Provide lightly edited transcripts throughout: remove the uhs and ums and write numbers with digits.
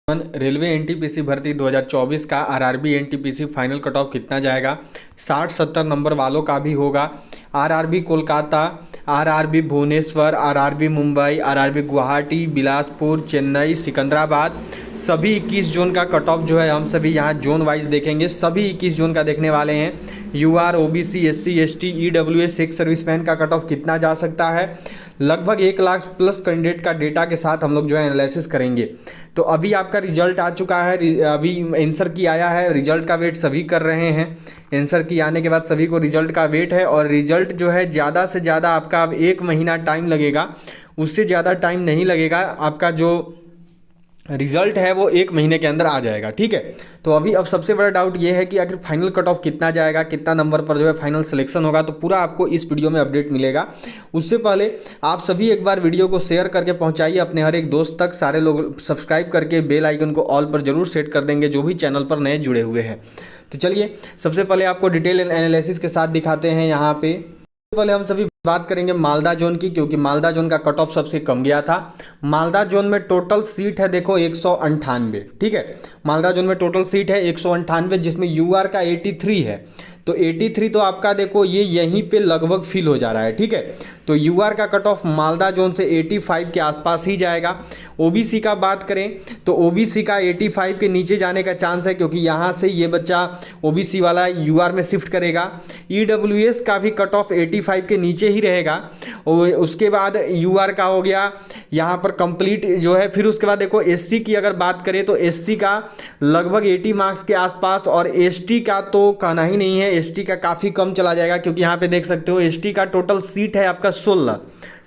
Railway NTPC भर्ती 2024 का RRB NTPC final cut off कितना जाएगा। 60-70 नंबर वालों का भी होगा। RRB Kolkata, RRB Bhubaneswar, RRB Mumbai, RRB Guwahati, Bilaspur, Chennai, Secunderabad, सभी 21 जोन का कट ऑफ जो है हम सभी यहाँ जोन वाइज देखेंगे। सभी 21 जोन का देखने वाले हैं। UR, OBC, SC, ST, EWS, ex serviceman का कट ऑफ कितना जा सकता है। लगभग 1 लाख प्लस कैंडिडेट का डेटा के साथ हम लोग जो है एनालिसिस करेंगे। तो अभी आपका रिजल्ट आ चुका है, अभी आंसर की आया है। रिजल्ट का वेट सभी कर रहे हैं। आंसर की आने के बाद सभी को रिजल्ट का वेट है और रिजल्ट जो है ज़्यादा से ज़्यादा आपका अब 1 महीना टाइम लगेगा, उससे ज़्यादा टाइम नहीं लगेगा। आपका जो रिजल्ट है वो 1 महीने के अंदर आ जाएगा, ठीक है। तो अभी अब सबसे बड़ा डाउट ये है कि आखिर फाइनल कट ऑफ कितना जाएगा, कितना नंबर पर जो है फाइनल सिलेक्शन होगा। तो पूरा आपको इस वीडियो में अपडेट मिलेगा। उससे पहले आप सभी एक बार वीडियो को शेयर करके पहुंचाइए अपने हर एक दोस्त तक। सारे लोग सब्सक्राइब करके बेल आइकन को ऑल पर जरूर सेट कर देंगे जो भी चैनल पर नए जुड़े हुए हैं। तो चलिए सबसे पहले आपको डिटेल एनालिसिस के साथ दिखाते हैं। यहाँ पे पहले हम सभी बात करेंगे मालदा जोन की, क्योंकि मालदा जोन का कट ऑफ सबसे कम गया था। मालदा जोन में टोटल सीट है देखो 198, ठीक है। मालदा जोन में टोटल सीट है 198, जिसमें यूआर का 83 है। तो 83 तो आपका देखो ये यहीं पे लगभग फिल हो जा रहा है, ठीक है। तो यूआर का कट ऑफ मालदा जोन से 85 के आसपास ही जाएगा। ओबीसी का बात करें तो ओबीसी का 85 के नीचे जाने का चांस है, क्योंकि यहाँ से ये बच्चा ओबीसी वाला यूआर में शिफ्ट करेगा। ईडब्ल्यूएस का भी कट ऑफ 85 के नीचे ही रहेगा। और उसके बाद यूआर का हो गया यहाँ पर कंप्लीट जो है। फिर उसके बाद देखो एससी की अगर बात करें तो एससी का लगभग 80 मार्क्स के आसपास, और एसटी का तो कहना ही नहीं है। एसटी का काफ़ी कम चला जाएगा, क्योंकि यहाँ पे देख सकते हो एसटी का टोटल सीट है आपका 16,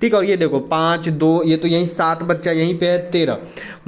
ठीक है। और ये देखो 5, 2, ये तो यहीं 7 बच्चा यहीं पे है 13,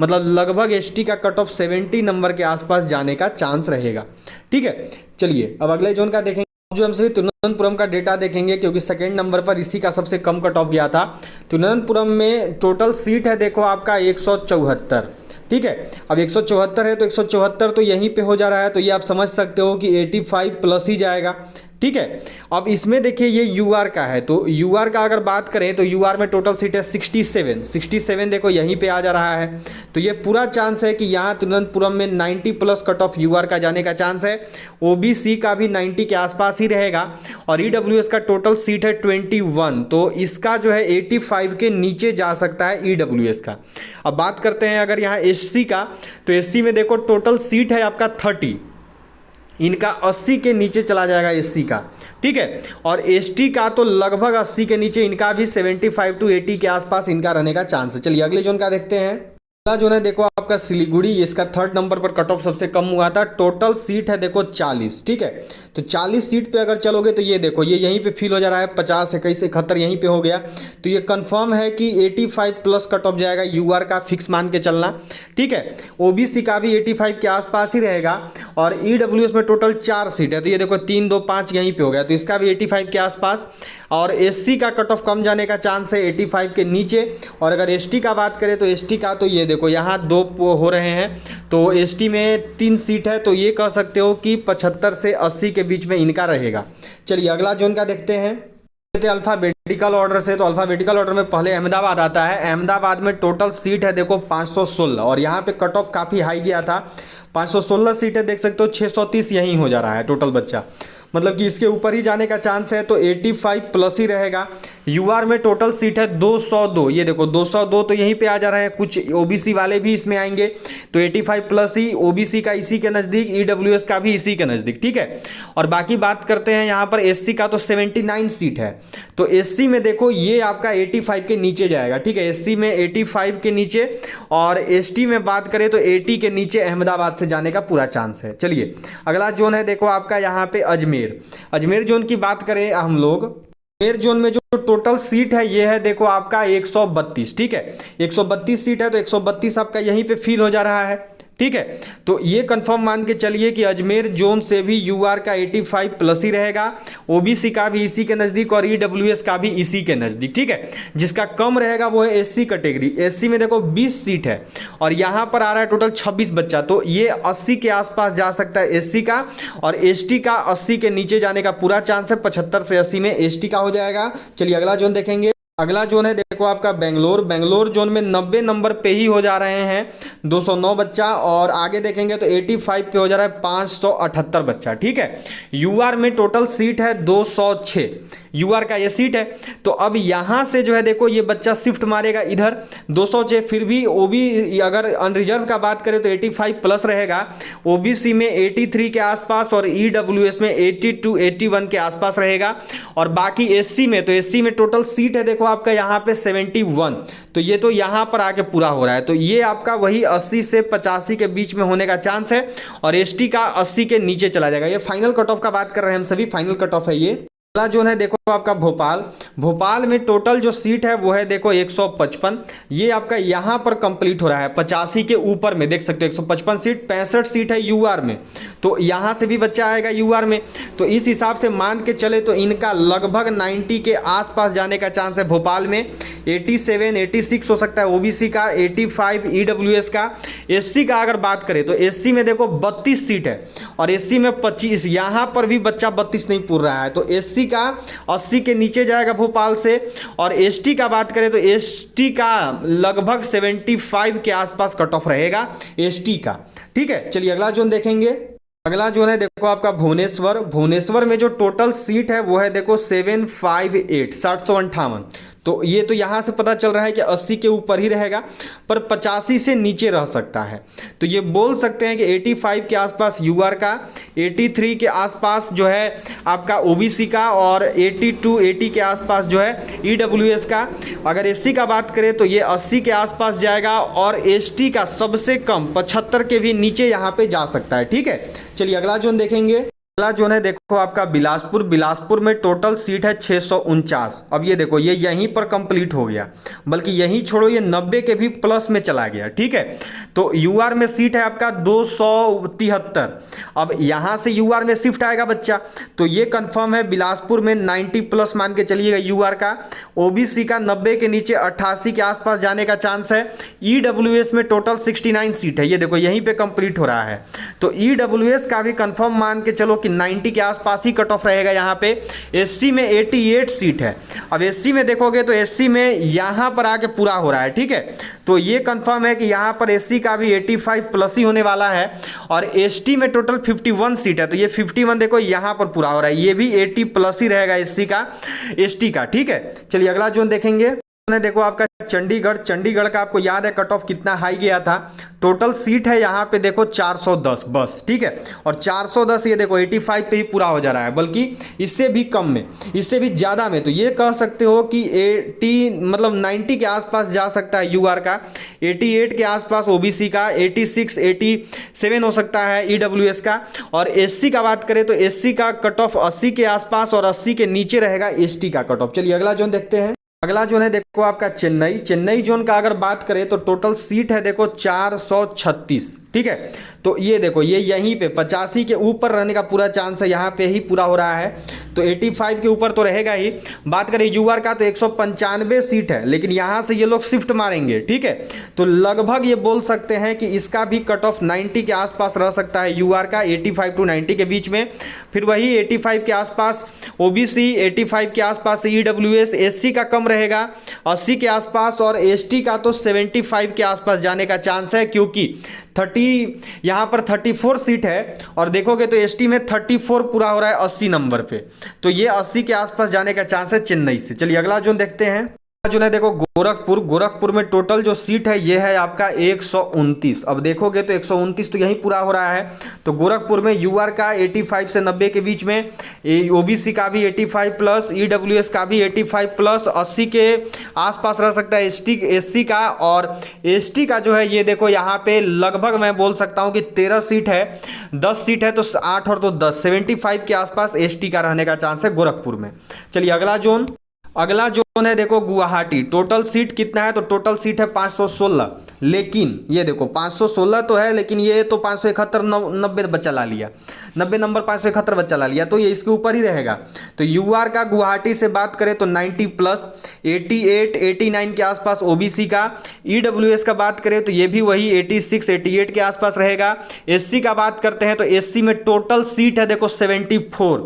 मतलब लगभग एसटी का कट ऑफ 70 नंबर के आसपास जाने का चांस रहेगा, ठीक है। चलिए अब अगले जोन का देखेंगे। जो हम सभी तिरुवनंतपुरम का डेटा देखेंगे, क्योंकि सेकेंड नंबर पर इसी का सबसे कम कट ऑफ गया था। तिरुवनंतपुरम में टोटल सीट है देखो आपका 174, ठीक है। अब 174 है तो 174 तो यहीं पे हो जा रहा है। तो ये आप समझ सकते हो कि 85 प्लस ही जाएगा, ठीक है। अब इसमें देखिए ये यूआर का है, तो यूआर का अगर बात करें तो यूआर में टोटल सीट है 67 देखो यहीं पे आ जा रहा है। तो ये पूरा चांस है कि यहाँ तिरुवनंतपुरम में 90 प्लस कट ऑफ यूआर का जाने का चांस है। ओबीसी का भी 90 के आसपास ही रहेगा। और ईडब्ल्यूएस का टोटल सीट है 21, तो इसका जो है 85 के नीचे जा सकता है ईडब्ल्यूएस का। अब बात करते हैं अगर यहाँ एससी का, तो एससी में देखो टोटल सीट है आपका 30, इनका 80 के नीचे चला जाएगा एससी का, ठीक है। और एसटी का तो लगभग 80 के नीचे, इनका भी 75 to 80 के आसपास इनका रहने का चांस है। चलिए अगले जोन का देखते हैं। अगला जोन है देखो आपका सिलीगुड़ी, इसका 3rd नंबर पर कट ऑफ सबसे कम हुआ था। टोटल सीट है देखो 40, ठीक है। तो 40 सीट पे अगर चलोगे तो ये देखो ये यहीं पे फिल हो जा रहा है। 50, 21, 71 यहीं पे हो गया। तो ये कंफर्म है कि 85 प्लस कट ऑफ जाएगा। यूआर का फिक्स मान के चलना, ठीक है। ओबीसी का भी 85 के आसपास ही रहेगा। और ईडब्ल्यूएस में टोटल 4 सीट है, तो ये देखो 3, 2, 5 यहीं पे हो गया, तो इसका भी 85 के आसपास। और एससी का कट ऑफ कम जाने का चांस है 85 के नीचे। और अगर एसटी का बात करें तो एसटी का तो ये देखो यहाँ 2 हो रहे हैं, तो एसटी में 3 सीट है, तो ये कह सकते हो कि 75 से 80 के बीच में इनका रहेगा। चलिए अगला जोन का देखते हैं। अल्फाबेटिकल ऑर्डर से, तो अल्फाबेटिकल ऑर्डर में पहले अहमदाबाद आता है। अहमदाबाद में टोटल सीट है देखो 516, और यहाँ पे कट ऑफ काफ़ी हाई गया था। 516 सीट है, देख सकते हो 630 यहीं हो जा रहा है टोटल बच्चा, मतलब कि इसके ऊपर ही जाने का चांस है। तो 85 प्लस ही रहेगा। यूआर में टोटल सीट है 202, ये देखो 202 तो यहीं पे आ जा रहे हैं। कुछ ओबीसी वाले भी इसमें आएंगे, तो 85 प्लस ही। ओबीसी का इसी के नज़दीक, ईडब्ल्यूएस का भी इसी के नज़दीक, ठीक है। और बाकी बात करते हैं यहाँ पर एससी का, तो 79 सीट है। तो एससी में देखो ये आपका 85 के नीचे जाएगा, ठीक है। एससी में 85 के नीचे, और एसटी में बात करें तो 80 के नीचे अहमदाबाद से जाने का पूरा चांस है। चलिए अगला जोन है देखो आपका यहाँ पे अजमेर जोन की बात करें हम लोग। अजमेर जोन में जो टोटल सीट है ये है देखो आपका 132, ठीक है। 132 सीट है, तो 132 आपका यहीं पे फिल हो जा रहा है, ठीक है। तो ये कंफर्म मान के चलिए कि अजमेर जोन से भी यूआर का 85 प्लस ही रहेगा। ओबीसी का भी इसी के नज़दीक, और ईडब्ल्यूएस का भी इसी के नज़दीक, ठीक है। जिसका कम रहेगा वो है एससी कैटेगरी। एससी में देखो 20 सीट है, और यहाँ पर आ रहा है टोटल 26 बच्चा, तो ये 80 के आसपास जा सकता है एससी का। और एसटी का 80 के नीचे जाने का पूरा चांस है। 75 से 80 में एसटी का हो जाएगा। चलिए अगला जोन देखेंगे। अगला जोन है देखो आपका बेंगलोर। बेंगलोर जोन में 90 नंबर पे ही हो जा रहे हैं 209 बच्चा, और आगे देखेंगे तो 85 पे हो जा रहा है 578 बच्चा। ठीक है, यूआर में टोटल सीट है 206, यूआर का ये सीट है। तो अब यहाँ से जो है देखो ये बच्चा शिफ्ट मारेगा इधर 206, फिर भी ओबी अगर अनरिजर्व का बात करें तो 85 प्लस रहेगा, ओबीसी में 83 के आसपास और ईडब्ल्यूएस में 82 81 के आसपास रहेगा। और बाकी एससी में, तो एससी में टोटल सीट है देखो आपका यहाँ पे 71, तो ये तो यहाँ पर आके पूरा हो रहा है, तो ये आपका वही 80 से 85 के बीच में होने का चांस है, और एसटी का 80 के नीचे चला जाएगा। ये फाइनल कट ऑफ का बात कर रहे हैं हम सभी, फाइनल कट ऑफ है ये। अगला जोन है देखो आपका भोपाल। भोपाल में टोटल जो सीट है वो है देखो 155, ये आपका यहाँ पर कंप्लीट हो रहा है 85 के ऊपर में, देख सकते हो 155 सीट, 65 सीट है यूआर में, तो यहाँ से भी बच्चा आएगा यूआर में। तो इस हिसाब से मान के चले तो इनका लगभग 90 के आसपास जाने का चांस है भोपाल में। 87 86 हो सकता है ओबीसी का, 85 ईडब्ल्यूएस का। एससी का अगर बात करें तो एससी में देखो 32 सीट है और एससी में 25, यहाँ पर भी बच्चा 32 नहीं पूर रहा है, तो एससी का 80 के नीचे जाएगा भोपाल से। और एसटी का बात करें तो एसटी का लगभग 75 के आसपास कट ऑफ रहेगा एसटी का। ठीक है, चलिए अगला जोन देखेंगे। अगला जोन है देखो आपका भुवनेश्वर। भुवनेश्वर में जो टोटल सीट है वो है देखो 758, 758, तो ये तो यहाँ से पता चल रहा है कि 80 के ऊपर ही रहेगा, पर 85 से नीचे रह सकता है। तो ये बोल सकते हैं कि 85 के आसपास यूआर का, 83 के आसपास जो है आपका ओबीसी का, और 82 80 के आसपास जो है ईडब्ल्यूएस का। अगर एससी का बात करें तो ये 80 के आसपास जाएगा, और एसटी का सबसे कम 75 के भी नीचे यहाँ पे जा सकता है। ठीक है, चलिए अगला जोन देखेंगे। अगला जोन है देखो आपका बिलासपुर। बिलासपुर में टोटल सीट है 649। अब ये देखो ये यहीं पर कंप्लीट हो गया, बल्कि यहीं छोड़ो ये 90 के भी प्लस में चला गया। ठीक है, तो यूआर में सीट है आपका 273। अब यहाँ से यूआर में शिफ्ट आएगा बच्चा, तो ये कंफर्म है बिलासपुर में 90 प्लस मान के चलिएगा यूआर का। ओबीसी का 90 के नीचे 88 के आसपास जाने का चांस है। ईडब्ल्यूएस में टोटल 69 सीट है, ये देखो यहीं पे कंप्लीट हो रहा है, तो ईडब्ल्यूएस का भी कंफर्म मान के चलो कि 90 के आसपास ही कट ऑफ रहेगा यहाँ पे। एससी में 88 सीट है। अब एससी में देखोगे तो एससी में यहाँ पर आके पूरा हो रहा है। ठीक है, तो ये कंफर्म है कि यहाँ पर एससी का भी 85 प्लस ही होने वाला है। और एसटी में टोटल 51 सीट है, तो ये 51 देखो यहाँ पर पूरा हो रहा है, ये भी 80 प्लस ही रहेगा एससी का, एसटी का। ठीक है, चलिए अगला जोन देखेंगे। देखो आपका चंडीगढ़। चंडीगढ़ का आपको याद है कट ऑफ कितना हाई गया था? टोटल सीट है यहाँ पे देखो 410 बस। ठीक है, और 410 ये देखो 85 पे ही पूरा हो जा रहा है, बल्कि इससे भी कम में, इससे भी ज़्यादा में, तो ये कह सकते हो कि 80 मतलब 90 के आसपास जा सकता है यूआर का, 88 के आसपास ओबीसी का, 86 87 हो सकता है ईडब्ल्यूएस का। और एससी का बात करें तो एससी का कट ऑफ 80 के आसपास और 80 के नीचे रहेगा एसटी का कट ऑफ। चलिए अगला जोन देखते हैं। अगला जोन है देखो आपका चेन्नई। चेन्नई जोन का अगर बात करें तो टोटल सीट है देखो 436। ठीक है, तो ये देखो ये यहीं पे 85 के ऊपर रहने का पूरा चांस है, यहाँ पे ही पूरा हो रहा है, तो 85 के ऊपर तो रहेगा ही। बात करें यूआर का तो 195 सीट है, लेकिन यहाँ से ये लोग शिफ्ट मारेंगे। ठीक है, तो लगभग ये बोल सकते हैं कि इसका भी कट ऑफ 90 के आसपास रह सकता है यूआर का, 85 टू 90 के बीच में। फिर वही 85 के आसपास ओबीसी, 85 के आसपास ईडब्ल्यूएस, एससी का कम रहेगा 80 के आसपास, और एसटी का तो 75 के आसपास जाने का चांस है, क्योंकि 30 यहाँ पर 34 सीट है, और देखोगे तो एसटी में 34 पूरा हो रहा है 80 नंबर पे, तो ये 80 के आसपास जाने का चांस है चेन्नई से। चलिए अगला जोन देखते हैं। जो है देखो गोरखपुर। गोरखपुर में टोटल जो सीट है ये है आपका 129। अब देखोगे तो 129 तो यही पूरा हो रहा है, तो गोरखपुर में यूआर का 85 से 90 के बीच में, ओबीसी का भी 85 प्लस, ईडब्ल्यूएस का भी 85 प्लस, 80 के आसपास रह सकता है एससी का। और एसटी का जो है ये देखो यहाँ पे लगभग मैं बोल सकता हूँ कि 13 सीट है, 10 सीट है तो 8 और तो 10, 75 के आसपास एसटी का रहने का चांस है गोरखपुर में। चलिए अगला जोन। अगला जोन है देखो गुवाहाटी। टोटल सीट कितना है? तो टोटल सीट है 516, लेकिन ये देखो 516 तो है, लेकिन ये तो 571 90 बच्चा ला लिया, 90 नंबर 571 बच्चा ला लिया, तो ये इसके ऊपर ही रहेगा। तो यूआर का गुवाहाटी से बात करें तो 90 प्लस, 88 89 के आसपास ओबीसी का। ईडब्ल्यूएस का बात करें तो ये भी वही 86 88 के आसपास रहेगा। एससी का बात करते हैं तो एससी में टोटल सीट है देखो 74,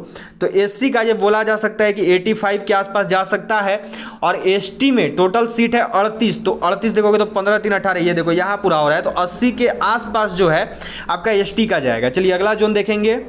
तो एससी का ये बोला जा सकता है कि 85 के आसपास जा सकता है। और एसटी में टोटल सीट है 38, तो 38 देखोगे तो 15 3 18, ये देखो यहाँ पूरा हो रहा है, तो 80 के आसपास जो है आपका एसटी का जाएगा। चलिए अगला जोन देखेंगे।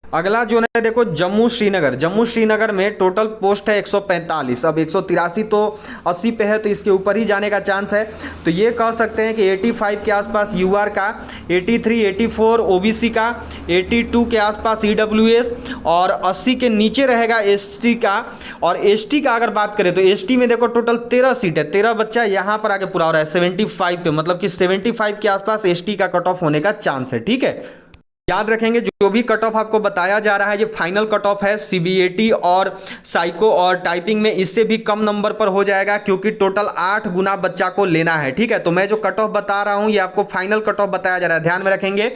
अगला जोन है देखो जम्मू श्रीनगर। जम्मू श्रीनगर में टोटल पोस्ट है 145, अब 183 तो 80 पे है, तो इसके ऊपर ही जाने का चांस है। तो ये कह सकते हैं कि 85 के आसपास यूआर का, 83 84 ओबीसी का, 82 के आसपास ईडब्ल्यूएस और 80 के नीचे रहेगा एसटी का। और एसटी का अगर बात करें तो एसटी में देखो टोटल 13 सीट है, 13 बच्चा यहाँ पर आके पूरा हो रहा है 75 पे, मतलब कि 75 के आसपास एसटी का कट ऑफ होने का चांस है। ठीक है, याद रखेंगे जो भी कट ऑफ आपको बताया जा रहा है ये फाइनल कट ऑफ है। सीबीएटी और साइको और टाइपिंग में इससे भी कम नंबर पर हो जाएगा, क्योंकि टोटल 8 गुना बच्चा को लेना है। ठीक है, तो मैं जो कट ऑफ बता रहा हूं ये आपको फाइनल कट ऑफ बताया जा रहा है, ध्यान में रखेंगे।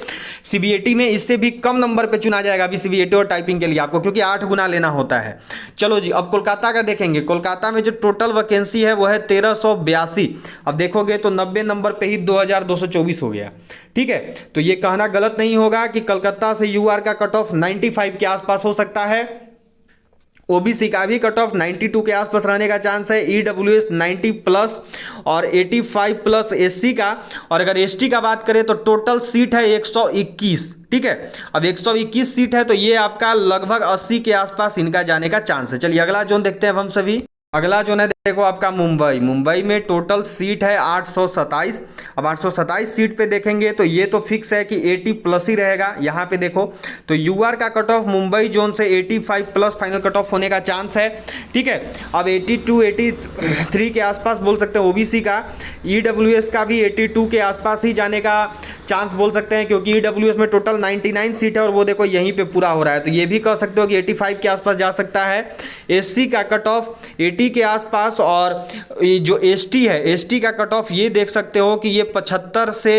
सीबीएटी में इससे भी कम नंबर पर चुना जाएगा अभी सीबीएटी और टाइपिंग के लिए आपको, क्योंकि 8 गुना लेना होता है। चलो जी, अब कोलकाता का देखेंगे। कोलकाता में जो टोटल वैकेंसी है वो है 1382। अब देखोगे तो 90 नंबर पे ही 2224 हो गया। ठीक है, तो ये कहना गलत नहीं होगा कि कलकत्ता से यूआर का कट ऑफ 95 के आसपास हो सकता है। ओबीसी का भी कट ऑफ 92 के आसपास रहने का चांस है। ईडब्ल्यूएस 90 प्लस और 85 प्लस एससी का। और अगर एसटी का बात करें तो टोटल सीट है 121। ठीक है, अब 121 सीट है तो ये आपका लगभग 80 के आसपास इनका जाने का चांस है। चलिए अगला जोन देखते हैं हम सभी। अगला जोन है देखो आपका मुंबई। मुंबई में टोटल सीट है 827। अब 827 सीट पे देखेंगे तो ये तो फिक्स है कि 80 प्लस ही रहेगा। यहाँ पे देखो तो यूआर का कट ऑफ मुंबई जोन से 85 प्लस फाइनल कट ऑफ होने का चांस है। ठीक है, अब 82 83 के आसपास बोल सकते हैं ओबीसी का। ईडब्ल्यूएस का भी 82 के आसपास ही जाने का चांस बोल सकते हैं, क्योंकि ईडब्ल्यूएस में टोटल 99 सीट है और वो देखो यहीं पे पूरा हो रहा है, तो ये भी कह सकते हो कि 85 के आसपास जा सकता है। एससी का कट ऑफ 80 के आसपास, और जो एसटी है एसटी का कट ऑफ ये देख सकते हो कि ये 75 से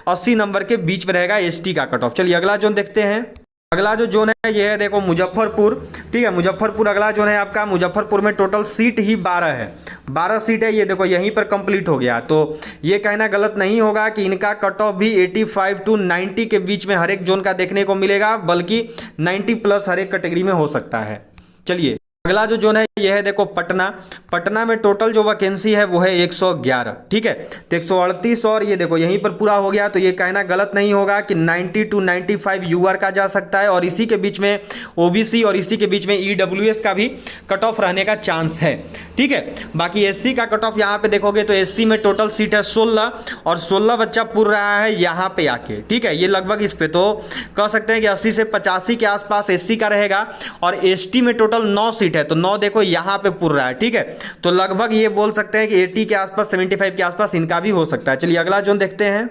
80 नंबर के बीच में रहेगा एसटी का कट ऑफ। चलिए अगला जोन देखते हैं। अगला जो जोन है ये है देखो मुजफ्फरपुर। ठीक है, मुजफ्फरपुर अगला जोन है आपका। मुजफ्फरपुर में टोटल सीट ही 12 है, 12 सीट है, ये देखो यहीं पर कंप्लीट हो गया। तो ये कहना गलत नहीं होगा कि इनका कट ऑफ भी 85 to 90 के बीच में हर एक जोन का देखने को मिलेगा, बल्कि 90 प्लस हर एक कैटेगरी में हो सकता है। चलिए अगला जो जोन है ये है देखो पटना। पटना में टोटल जो वैकेंसी है वो है 111। ठीक है, तो 138 और ये देखो यहीं पर पूरा हो गया। तो ये कहना गलत नहीं होगा कि 90 to 95 यूआर का जा सकता है, और इसी के बीच में ओबीसी और इसी के बीच में ईडब्ल्यूएस का भी कट ऑफ रहने का चांस है। ठीक है, बाकी एससी का कट ऑफ यहाँ पे देखोगे तो एससी में टोटल सीट है 16 और 16 बच्चा पूर रहा है यहाँ पे आके। ठीक है, ये लगभग इस पे तो कह सकते हैं कि 80 से 85 के आसपास एससी का रहेगा। और एसटी में टोटल 9 सीट है, तो 9 देखो यहाँ पे पूर रहा है। ठीक है, तो लगभग ये बोल सकते हैं कि 80 के आसपास 75 के आसपास इनका भी हो सकता है। चलिए अगला जोन देखते हैं।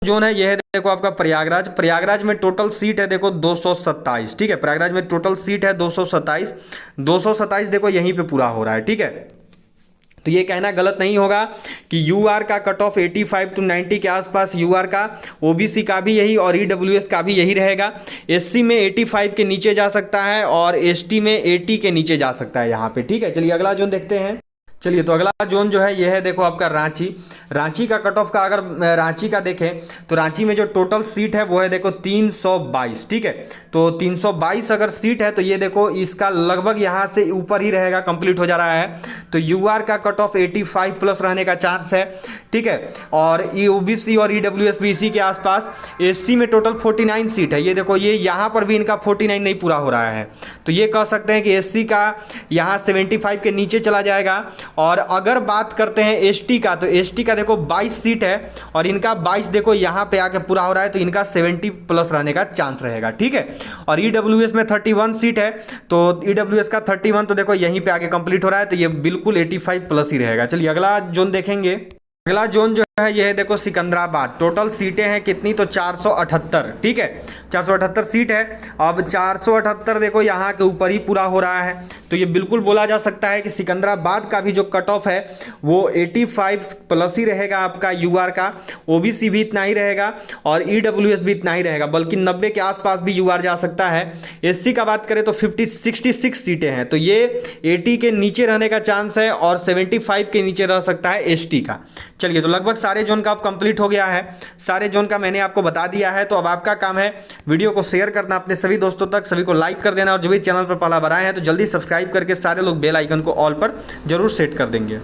जोन है यह है देखो आपका प्रयागराज। प्रयागराज में टोटल सीट है देखो 227। ठीक है, प्रयागराज में टोटल सीट है 227। 227 देखो यहीं पे पूरा हो रहा है। ठीक है, तो ये कहना गलत नहीं होगा कि यूआर का कट ऑफ 85 to 90 के आसपास यूआर का, ओबीसी का भी यही और ईडब्ल्यूएस का भी यही रहेगा। एससी में 85 के नीचे जा सकता है और एसटी में 80 के नीचे जा सकता है यहाँ पे। ठीक है, चलिए अगला जोन देखते हैं। चलिए तो अगला जोन जो है ये है देखो आपका रांची। रांची का कट ऑफ का अगर रांची का देखें तो रांची में जो टोटल सीट है वो है देखो 322। ठीक है, तो 322 अगर सीट है तो ये देखो इसका लगभग यहाँ से ऊपर ही रहेगा, कंप्लीट हो जा रहा है। तो यूआर का कट ऑफ 85 प्लस रहने का चांस है। ठीक है, और ओबीसी और ईडब्ल्यूएस भी इसी के आसपास। एससी में टोटल 49 सीट है, ये देखो ये यहाँ पर भी इनका 49 नहीं पूरा हो रहा है, तो ये कह सकते हैं कि एससी का यहाँ 75 के नीचे चला जाएगा। और अगर बात करते हैं एसटी का, तो एसटी का देखो 22 सीट है और इनका 22 देखो यहाँ पे आके पूरा हो रहा है, तो इनका 70 प्लस रहने का चांस रहेगा। ठीक है, और ईडब्ल्यूएस में 31 सीट है, तो ईडब्ल्यूएस का 31 तो देखो यहीं पे आके कंप्लीट हो रहा है, तो ये बिल्कुल 85 प्लस ही रहेगा। चलिए अगला जोन देखेंगे। अगला जोन जो है ये है देखो सिकंदराबाद। टोटल सीटें हैं कितनी, तो 478। ठीक है, 478 सीट है। अब 478 देखो यहाँ के ऊपर ही पूरा हो रहा है, तो ये बिल्कुल बोला जा सकता है कि सिकंदराबाद का भी जो कट ऑफ है वो 85 प्लस ही रहेगा आपका यूआर का। ओबीसी भी इतना ही रहेगा और ईडब्ल्यूएस भी इतना ही रहेगा, बल्कि 90 के आसपास भी यूआर जा सकता है। एससी का बात करें तो 66 सीटें हैं, तो ये 80 के नीचे रहने का चांस है और 75 के नीचे रह सकता है एसटी का। चलिए तो लगभग सारे जोन का अब कंप्लीट हो गया है, सारे जोन का मैंने आपको बता दिया है। तो अब आपका काम है वीडियो को शेयर करना अपने सभी दोस्तों तक, सभी को लाइक कर देना और जो भी चैनल पर पहला बार आए हैं तो जल्दी सब्सक्राइब करके सारे लोग बेल आइकन को ऑल पर जरूर सेट कर देंगे।